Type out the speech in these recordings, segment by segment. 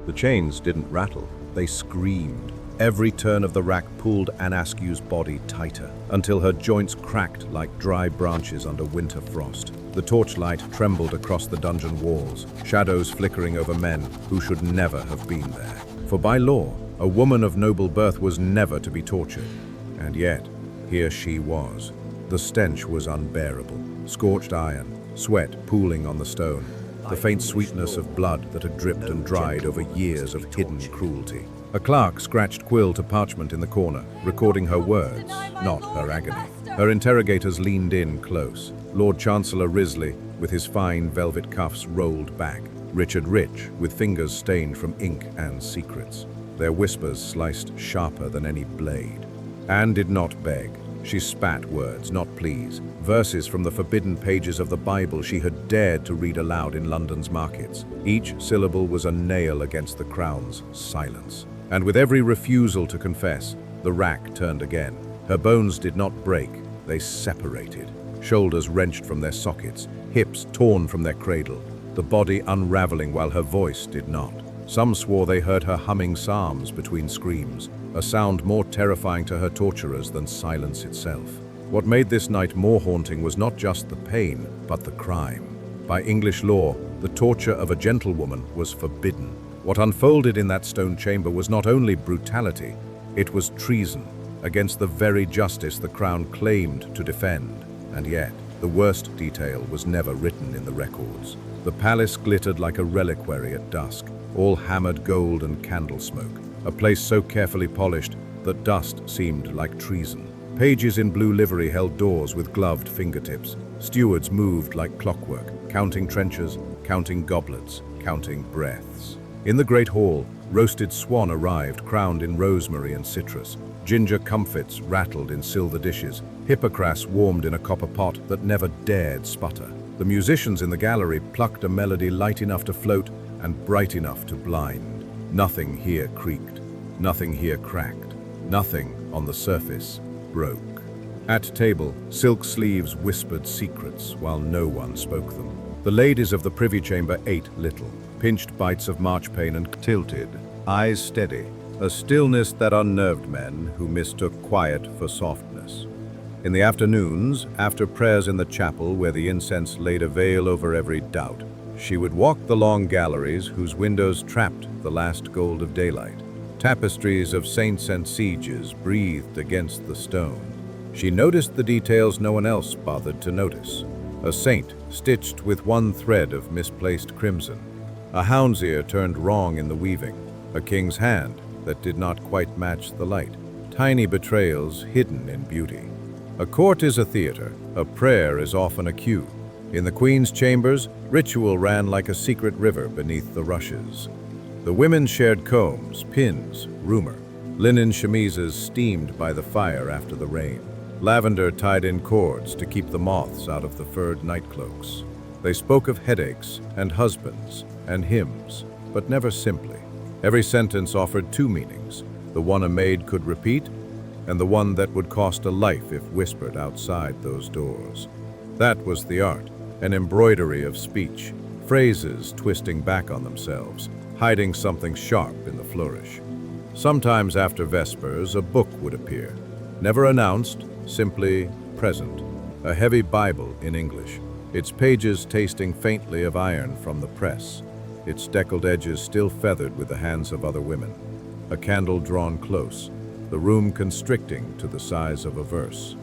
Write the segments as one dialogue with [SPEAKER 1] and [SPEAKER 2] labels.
[SPEAKER 1] The chains didn't rattle, they screamed. Every turn of the rack pulled Askew's body tighter, until her joints cracked like dry branches under winter frost. The torchlight trembled across the dungeon walls, shadows flickering over men who should never have been there. For by law, a woman of noble birth was never to be tortured. And yet, here she was. The stench was unbearable. Scorched iron, sweat pooling on the stone, the faint sweetness of blood that had dripped and dried over years of hidden cruelty. A clerk scratched quill to parchment in the corner, recording her words, not her agony. Her interrogators leaned in close. Lord Chancellor Risley, with his fine velvet cuffs rolled back. Richard Rich, with fingers stained from ink and secrets. Their whispers sliced sharper than any blade. Anne did not beg. She spat words, not pleas, verses from the forbidden pages of the Bible she had dared to read aloud in London's markets. Each syllable was a nail against the crown's silence. And with every refusal to confess, the rack turned again. Her bones did not break, they separated. Shoulders wrenched from their sockets, hips torn from their cradle, the body unraveling while her voice did not. Some swore they heard her humming psalms between screams, a sound more terrifying to her torturers than silence itself. What made this night more haunting was not just the pain, but the crime. By English law, the torture of a gentlewoman was forbidden. What unfolded in that stone chamber was not only brutality, it was treason against the very justice the crown claimed to defend. And yet, the worst detail was never written in the records. The palace glittered like a reliquary at dusk, all hammered gold and candle smoke, a place so carefully polished that dust seemed like treason. Pages in blue livery held doors with gloved fingertips. Stewards moved like clockwork, counting trenchers, counting goblets, counting breaths. In the great hall, roasted swan arrived, crowned in rosemary and citrus. Ginger comfits rattled in silver dishes. Hippocras warmed in a copper pot that never dared sputter. The musicians in the gallery plucked a melody light enough to float and bright enough to blind. Nothing here creaked, nothing here cracked, nothing on the surface broke. At table, silk sleeves whispered secrets while no one spoke them. The ladies of the privy chamber ate little, pinched bites of marchpane and tilted, eyes steady, a stillness that unnerved men who mistook quiet for softness. In the afternoons, after prayers in the chapel where the incense laid a veil over every doubt, she would walk the long galleries whose windows trapped the last gold of daylight. Tapestries of saints and sieges breathed against the stone. She noticed the details no one else bothered to notice. A saint stitched with one thread of misplaced crimson. A hound's ear turned wrong in the weaving. A king's hand that did not quite match the light. Tiny betrayals hidden in beauty. A court is a theater. A prayer is often a cue. In the queen's chambers, ritual ran like a secret river beneath the rushes. The women shared combs, pins, rumor. Linen chemises steamed by the fire after the rain. Lavender tied in cords to keep the moths out of the furred nightcloaks. They spoke of headaches and husbands and hymns, but never simply. Every sentence offered two meanings, the one a maid could repeat, and the one that would cost a life if whispered outside those doors. That was the art, an embroidery of speech, phrases twisting back on themselves, hiding something sharp in the flourish. Sometimes after Vespers, a book would appear, never announced, simply present, a heavy Bible in English, its pages tasting faintly of iron from the press, its deckled edges still feathered with the hands of other women, a candle drawn close, the room constricting to the size of a verse.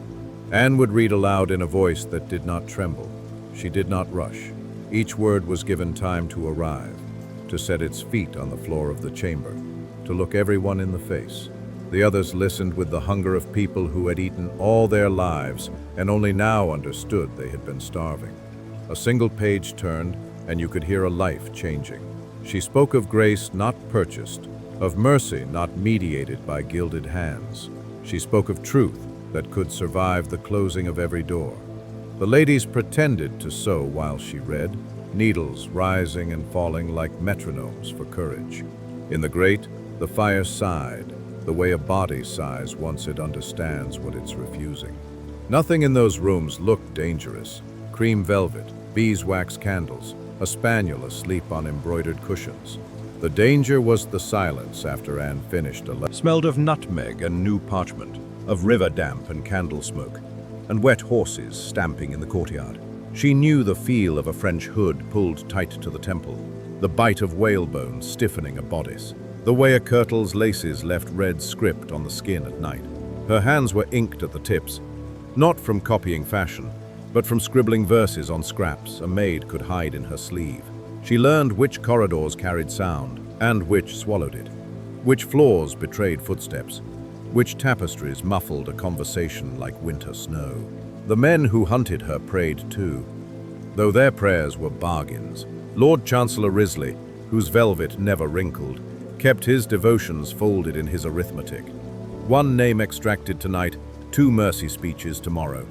[SPEAKER 1] Anne would read aloud in a voice that did not tremble. She did not rush. Each word was given time to arrive, to set its feet on the floor of the chamber, to look everyone in the face. The others listened with the hunger of people who had eaten all their lives and only now understood they had been starving. A single page turned, and you could hear a life changing. She spoke of grace not purchased, of mercy not mediated by gilded hands. She spoke of truth that could survive the closing of every door. The ladies pretended to sew while she read, needles rising and falling like metronomes for courage. In the grate, the fire sighed, the way a body sighs once it understands what it's refusing. Nothing in those rooms looked dangerous. Cream velvet, beeswax candles, a spaniel asleep on embroidered cushions. The danger was the silence after Anne finished a smelled of nutmeg and new parchment, of river damp and candle smoke, and wet horses stamping in the courtyard. She knew the feel of a French hood pulled tight to the temple, the bite of whalebone stiffening a bodice, the way a kirtle's laces left red script on the skin at night. Her hands were inked at the tips, not from copying fashion, but from scribbling verses on scraps a maid could hide in her sleeve. She learned which corridors carried sound and which swallowed it, which floors betrayed footsteps, which tapestries muffled a conversation like winter snow. The men who hunted her prayed too, though their prayers were bargains. Lord Chancellor Risley, whose velvet never wrinkled, kept his devotions folded in his arithmetic. One name extracted tonight, 2 mercy speeches tomorrow,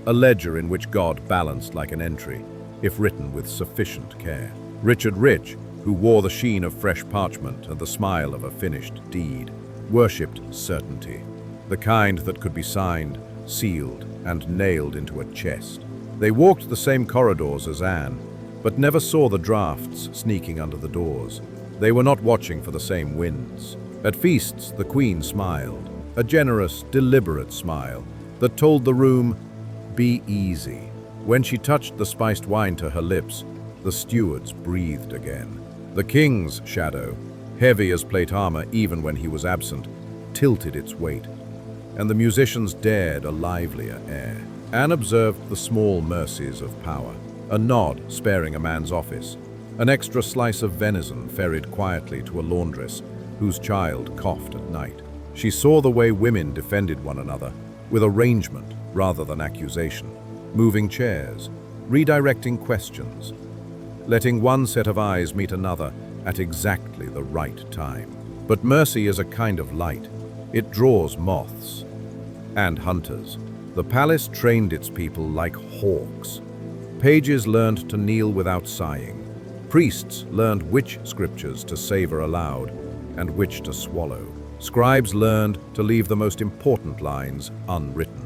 [SPEAKER 1] a ledger in which God balanced like an entry, if written with sufficient care. Richard Rich, who wore the sheen of fresh parchment and the smile of a finished deed, worshipped certainty, the kind that could be signed, sealed, and nailed into a chest. They walked the same corridors as Anne, but never saw the drafts sneaking under the doors. They were not watching for the same winds. At feasts, the Queen smiled, a generous, deliberate smile that told the room, "Be easy." When she touched the spiced wine to her lips, the stewards breathed again. The King's shadow, heavy as plate armor even when he was absent, tilted its weight, and the musicians dared a livelier air. Anne observed the small mercies of power, a nod sparing a man's office, an extra slice of venison ferried quietly to a laundress whose child coughed at night. She saw the way women defended one another, with arrangement rather than accusation, moving chairs, redirecting questions, letting one set of eyes meet another at exactly the right time. But mercy is a kind of light. It draws moths and hunters. The palace trained its people like hawks. Pages learned to kneel without sighing. Priests learned which scriptures to savor aloud and which to swallow. Scribes learned to leave the most important lines unwritten.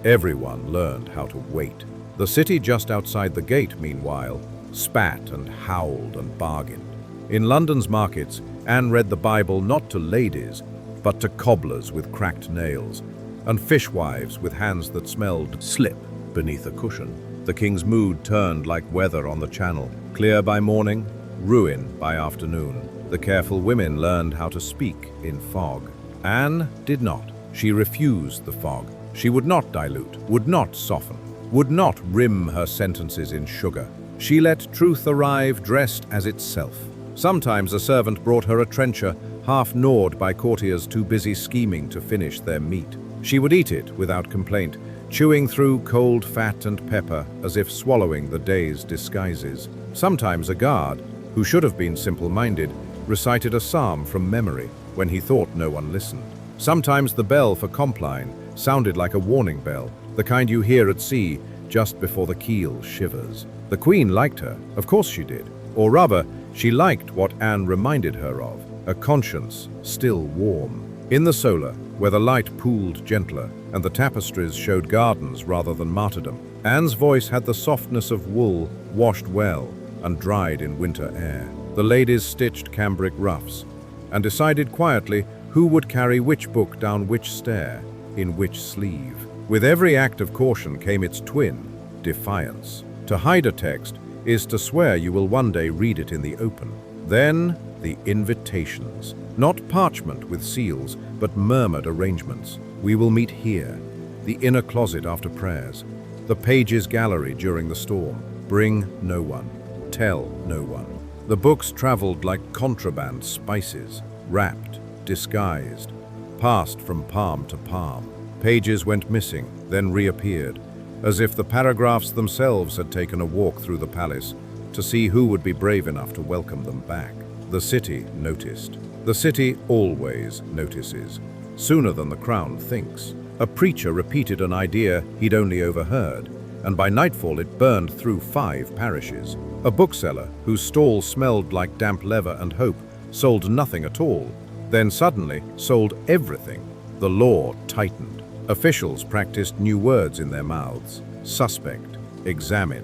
[SPEAKER 1] Everyone learned how to wait. The city just outside the gate, meanwhile, spat and howled and bargained. In London's markets, Anne read the Bible not to ladies, but to cobblers with cracked nails, and fishwives with hands that smelled slip beneath a cushion. The King's mood turned like weather on the Channel, clear by morning, ruin by afternoon. The careful women learned how to speak in fog. Anne did not. She refused the fog. She would not dilute, would not soften, would not rim her sentences in sugar. She let truth arrive dressed as itself. Sometimes a servant brought her a trencher, half gnawed by courtiers too busy scheming to finish their meat. She would eat it without complaint, chewing through cold fat and pepper as if swallowing the day's disguises. Sometimes a guard, who should have been simple-minded, recited a psalm from memory when he thought no one listened. Sometimes the bell for Compline sounded like a warning bell, the kind you hear at sea just before the keel shivers. The Queen liked her, of course she did. Or rather, she liked what Anne reminded her of, a conscience still warm. In the solar, where the light pooled gentler and the tapestries showed gardens rather than martyrdom, Anne's voice had the softness of wool washed well and dried in winter air. The ladies stitched cambric ruffs and decided quietly who would carry which book down which stair, in which sleeve. With every act of caution came its twin, defiance. To hide a text is to swear you will one day read it in the open. Then the invitations, not parchment with seals, but murmured arrangements. We will meet here, the inner closet after prayers, the pages gallery during the storm. Bring no one, tell no one. The books traveled like contraband spices, wrapped, disguised, passed from palm to palm. Pages went missing, then reappeared, as if the paragraphs themselves had taken a walk through the palace to see who would be brave enough to welcome them back. The city noticed. The city always notices, sooner than the crown thinks. A preacher repeated an idea he'd only overheard, and by nightfall it burned through 5 parishes. A bookseller, whose stall smelled like damp leather and hope, sold nothing at all, then suddenly sold everything. The law tightened. Officials practiced new words in their mouths: suspect, examine,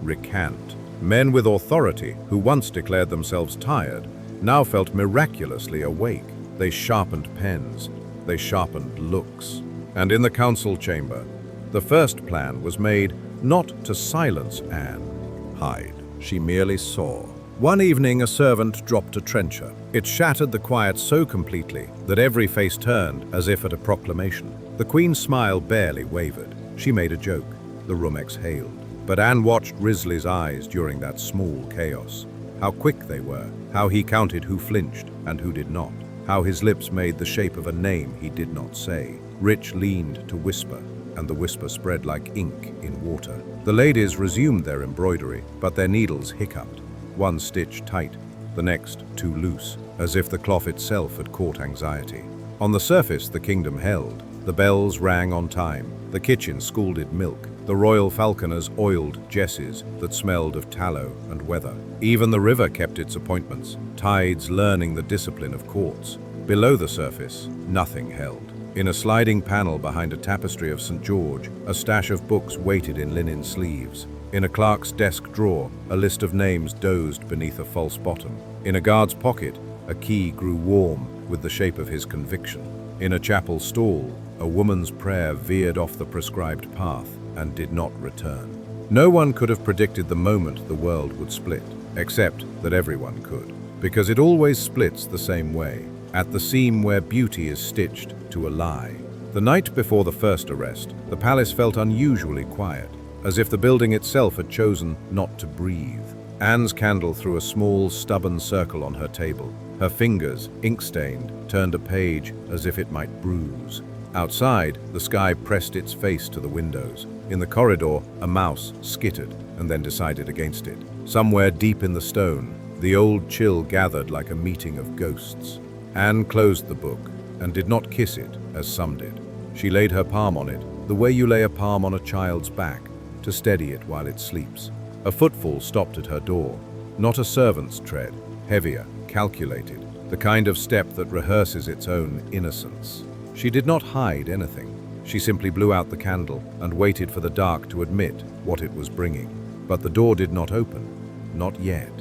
[SPEAKER 1] recant. Men with authority, who once declared themselves tired, now felt miraculously awake. They sharpened pens, they sharpened looks. And in the council chamber, the first plan was made not to silence Anne, hide. She merely saw. One evening, a servant dropped a trencher. It shattered the quiet so completely that every face turned as if at a proclamation. The Queen's smile barely wavered. She made a joke. The room exhaled. But Anne watched Risley's eyes during that small chaos. How quick they were, how he counted who flinched and who did not, how his lips made the shape of a name he did not say. Rich leaned to whisper, and the whisper spread like ink in water. The ladies resumed their embroidery, but their needles hiccuped. One stitch tight, the next too loose, as if the cloth itself had caught anxiety. On the surface, the kingdom held. The bells rang on time. The kitchen scalded milk. The royal falconers oiled jesses that smelled of tallow and weather. Even the river kept its appointments, tides learning the discipline of courts. Below the surface, nothing held. In a sliding panel behind a tapestry of St. George, a stash of books waited in linen sleeves. In a clerk's desk drawer, a list of names dozed beneath a false bottom. In a guard's pocket, a key grew warm with the shape of his conviction. In a chapel stall, a woman's prayer veered off the prescribed path and did not return. No one could have predicted the moment the world would split, except that everyone could, because it always splits the same way, at the seam where beauty is stitched to a lie. The night before the first arrest, the palace felt unusually quiet, as if the building itself had chosen not to breathe. Anne's candle threw a small, stubborn circle on her table. Her fingers, ink-stained, turned a page as if it might bruise. Outside, the sky pressed its face to the windows. In the corridor, a mouse skittered and then decided against it. Somewhere deep in the stone, the old chill gathered like a meeting of ghosts. Anne closed the book and did not kiss it, as some did. She laid her palm on it, the way you lay a palm on a child's back, to steady it while it sleeps. A footfall stopped at her door, not a servant's tread, heavier, calculated, the kind of step that rehearses its own innocence. She did not hide anything. She simply blew out the candle and waited for the dark to admit what it was bringing. But the door did not open, not yet.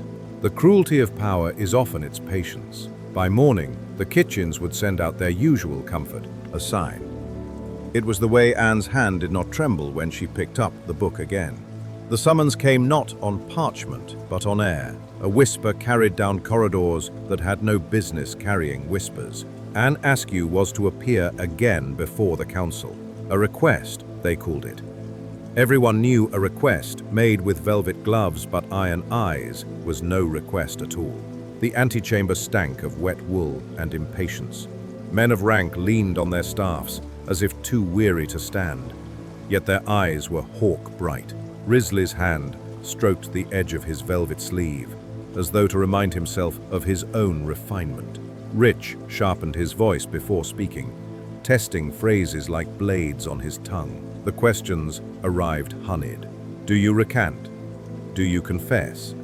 [SPEAKER 1] The cruelty of power is often its patience. By morning, the kitchens would send out their usual comfort, a sign. It was the way Anne's hand did not tremble when she picked up the book again. The summons came not on parchment, but on air. A whisper carried down corridors that had no business carrying whispers. Anne Askew was to appear again before the council. A request, they called it. Everyone knew a request made with velvet gloves but iron eyes was no request at all. The antechamber stank of wet wool and impatience. Men of rank leaned on their staffs, as if too weary to stand. Yet their eyes were hawk-bright. Risley's hand stroked the edge of his velvet sleeve, as though to remind himself of his own refinement. Rich sharpened his voice before speaking, testing phrases like blades on his tongue. The questions arrived honeyed. Do you recant? Do you confess?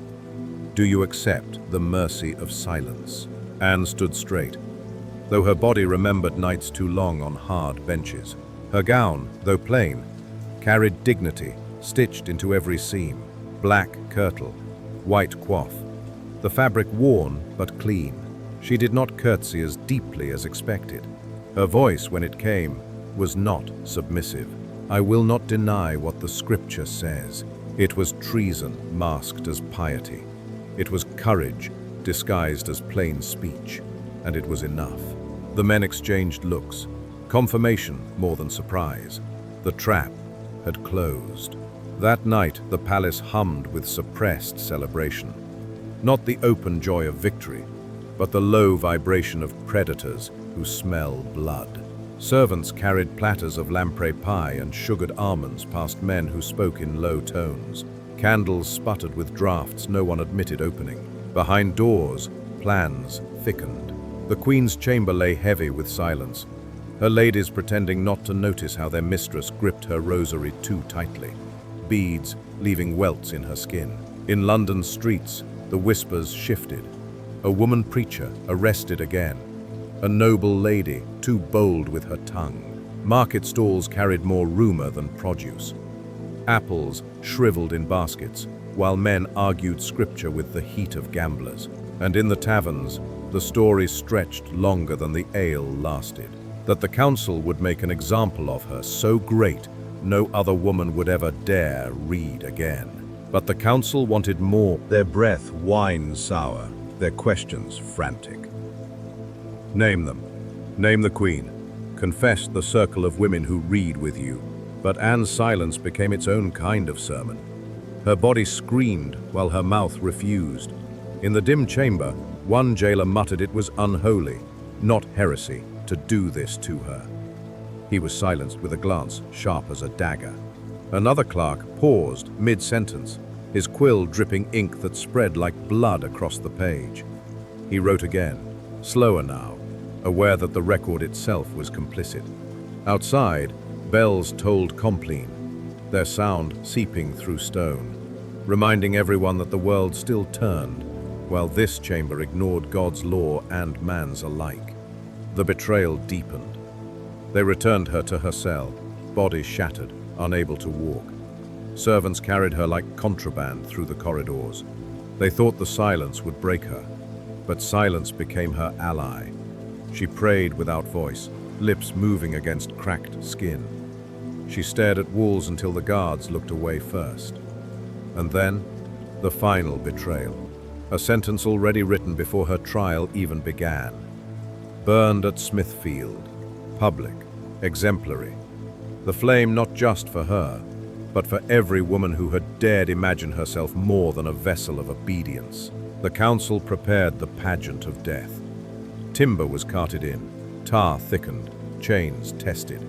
[SPEAKER 1] Do you accept the mercy of silence? Anne stood straight, though her body remembered nights too long on hard benches. Her gown, though plain, carried dignity stitched into every seam. Black kirtle, white coif, the fabric worn but clean. She did not curtsy as deeply as expected. Her voice, when it came, was not submissive. I will not deny what the scripture says. It was treason masked as piety. It was courage disguised as plain speech, and it was enough. The men exchanged looks, confirmation more than surprise. The trap had closed. That night, the palace hummed with suppressed celebration. Not the open joy of victory, but the low vibration of predators who smell blood. Servants carried platters of lamprey pie and sugared almonds past men who spoke in low tones. Candles sputtered with draughts no one admitted opening. Behind doors, plans thickened. The Queen's chamber lay heavy with silence, her ladies pretending not to notice how their mistress gripped her rosary too tightly, beads leaving welts in her skin. In London's streets, the whispers shifted. A woman preacher arrested again. A noble lady too bold with her tongue. Market stalls carried more rumor than produce. Apples shriveled in baskets, while men argued scripture with the heat of gamblers. And in the taverns, the story stretched longer than the ale lasted. That the council would make an example of her so great, no other woman would ever dare read again. But the council wanted more.
[SPEAKER 2] Their breath wine sour, their questions frantic.
[SPEAKER 1] Name them. Name the queen. Confess the circle of women who read with you. But Anne's silence became its own kind of sermon. Her body screamed while her mouth refused. In the dim chamber, one jailer muttered it was unholy, not heresy, to do this to her. He was silenced with a glance sharp as a dagger. Another clerk paused mid-sentence, his quill dripping ink that spread like blood across the page. He wrote again, slower now, aware that the record itself was complicit. Outside, bells tolled compline, their sound seeping through stone, reminding everyone that the world still turned, while this chamber ignored God's law and man's alike. The betrayal deepened. They returned her to her cell, body shattered, unable to walk. Servants carried her like contraband through the corridors. They thought the silence would break her, but silence became her ally. She prayed without voice, lips moving against cracked skin. She stared at walls until the guards looked away first. And then, the final betrayal, a sentence already written before her trial even began. Burned at Smithfield, public, exemplary. The flame not just for her, but for every woman who had dared imagine herself more than a vessel of obedience. The council prepared the pageant of death. Timber was carted in, tar thickened, chains tested.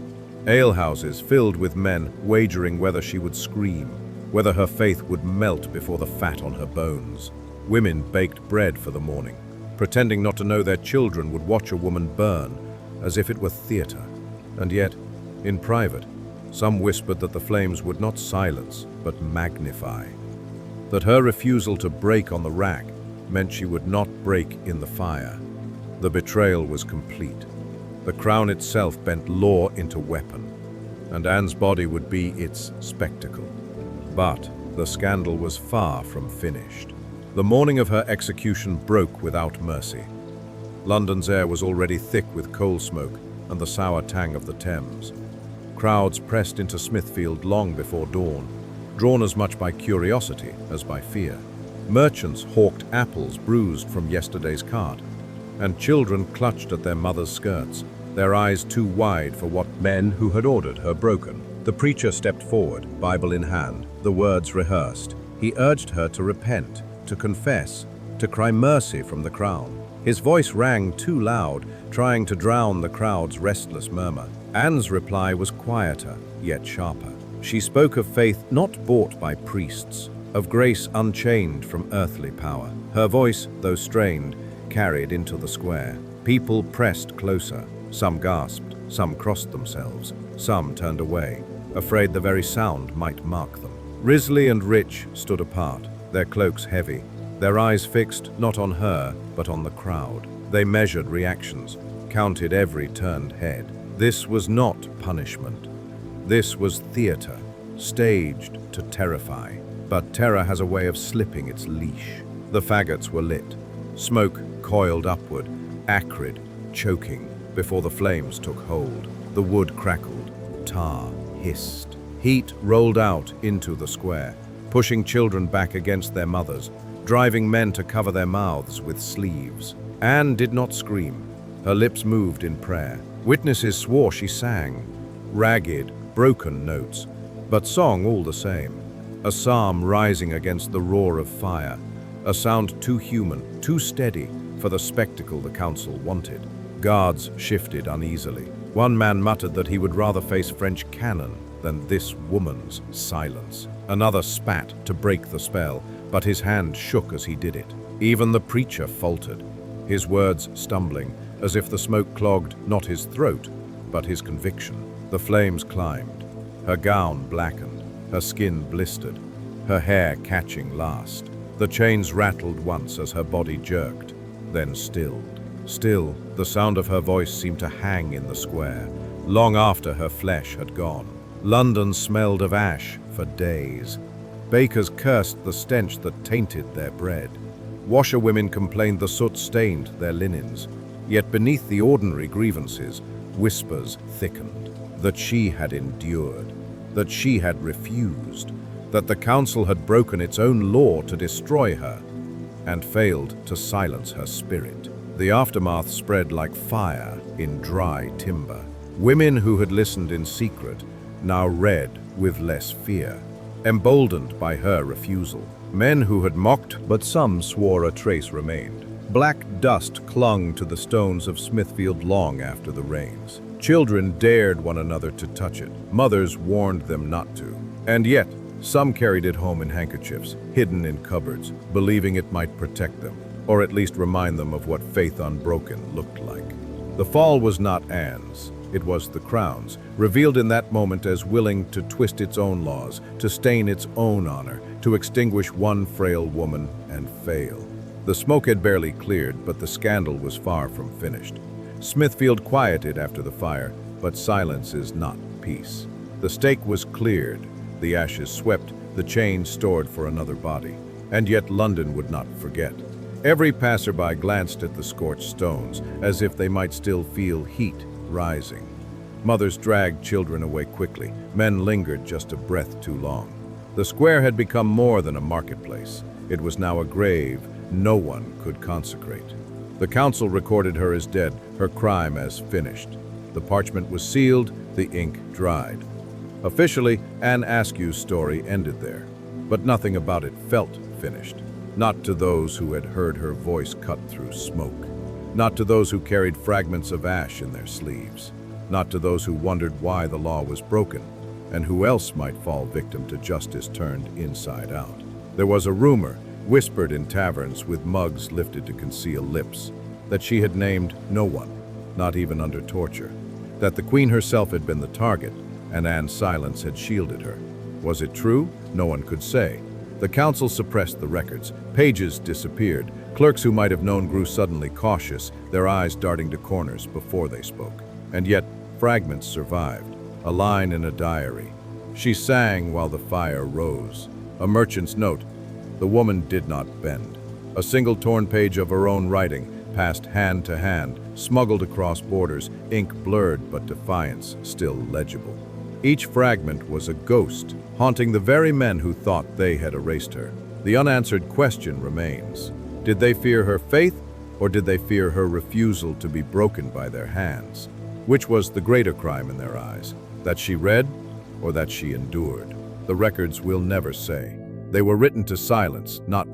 [SPEAKER 1] Alehouses filled with men wagering whether she would scream, whether her faith would melt before the fat on her bones. Women baked bread for the morning, pretending not to know their children would watch a woman burn, as if it were theater. And yet, in private, some whispered that the flames would not silence, but magnify. That her refusal to break on the rack meant she would not break in the fire. The betrayal was complete. The crown itself bent law into weapon, and Anne's body would be its spectacle. But the scandal was far from finished. The morning of her execution broke without mercy. London's air was already thick with coal smoke and the sour tang of the Thames. Crowds pressed into Smithfield long before dawn, drawn as much by curiosity as by fear. Merchants hawked apples bruised from yesterday's cart, and children clutched at their mothers' skirts, their eyes too wide for what
[SPEAKER 2] Men who had ordered her broken. The preacher stepped forward, Bible in hand, the words rehearsed. He urged her to repent, to confess, to cry mercy from the crown. His voice rang too loud, trying to drown the crowd's restless murmur. Anne's reply was quieter, yet sharper. She spoke of faith not bought by priests, of grace unchained from earthly power. Her voice, though strained, carried into the square. People pressed closer. Some gasped, some crossed themselves, some turned away, afraid the very sound might mark them. Risley and Rich stood apart, their cloaks heavy, their eyes fixed not on her, but on the crowd. They measured reactions, counted every turned head. This was not punishment. This was theater, staged to terrify. But terror has a way of slipping its leash. The faggots were lit. Smoke coiled upward, acrid, choking, before the flames took hold. The wood crackled, tar hissed. Heat rolled out into the square, pushing children back against their mothers, driving men to cover their mouths with sleeves. Anne did not scream. Her lips moved in prayer. Witnesses swore she sang, ragged, broken notes, but song all the same. A psalm rising against the roar of fire, a sound too human, too steady for the spectacle the council wanted. Guards shifted uneasily. One man muttered that he would rather face French cannon than this woman's silence. Another spat to break the spell, but his hand shook as he did it. Even the preacher faltered, his words stumbling, as if the smoke clogged not his throat, but his conviction. The flames climbed, her gown blackened, her skin blistered, her hair catching last. The chains rattled once as her body jerked, then stilled. Still, the sound of her voice seemed to hang in the square, long after her flesh had gone. London smelled of ash for days. Bakers cursed the stench that tainted their bread.
[SPEAKER 1] Washerwomen complained the soot stained their linens. Yet beneath the ordinary grievances, whispers thickened. That she had endured, that she had refused, that the council had broken its own law to destroy her, and failed to silence her spirit. The aftermath spread like fire in dry timber. Women who had listened in secret now read with less fear, emboldened by her refusal. Men who had mocked, but some swore a trace remained. Black dust clung to the stones of Smithfield long after the rains. Children dared one another to touch it. Mothers warned them not to. And yet, some carried it home in handkerchiefs, hidden in cupboards, believing it might protect them, or at least remind them of what faith unbroken looked like. The fall was not Anne's. It was the Crown's, revealed in that moment as willing to twist its own laws, to stain its own honor, to extinguish one frail woman and fail. The smoke had barely cleared, but the scandal was far from finished. Smithfield quieted after the fire, but silence is not peace. The stake was cleared, the ashes swept, the chain stored for another body. And yet London would not forget. Every passerby glanced at the scorched stones, as if they might still feel heat rising. Mothers dragged children away quickly. Men lingered just a breath too long. The square had become more than a marketplace. It was now a grave no one could consecrate. The council recorded her as dead, her crime as finished. The parchment was sealed, the ink dried. Officially, Anne Askew's story ended there, but nothing about it felt finished. Not to those who had heard her voice cut through smoke. Not to those who carried fragments of ash in their sleeves. Not to those who wondered why the law was broken, and who else might fall victim to justice turned inside out. There was a rumor, whispered in taverns with mugs lifted to conceal lips, that she had named no one, not even under torture. That the Queen herself had been the target, and Anne's silence had shielded her. Was it true? No one could say. The council suppressed the records. Pages disappeared. Clerks who might have known grew suddenly cautious, their eyes darting to corners before they spoke. And yet, fragments survived. A line in a diary. She sang while the fire rose. A merchant's note. The woman did not bend. A single torn page of her own writing, passed hand to hand, smuggled across borders, ink blurred but defiance still legible. Each fragment was a ghost, haunting the very men who thought they had erased her. The unanswered question remains. Did they fear her faith, or did they fear her refusal to be broken by their hands? Which was the greater crime in their eyes? That she read, or that she endured? The records will never say. They were written to silence, not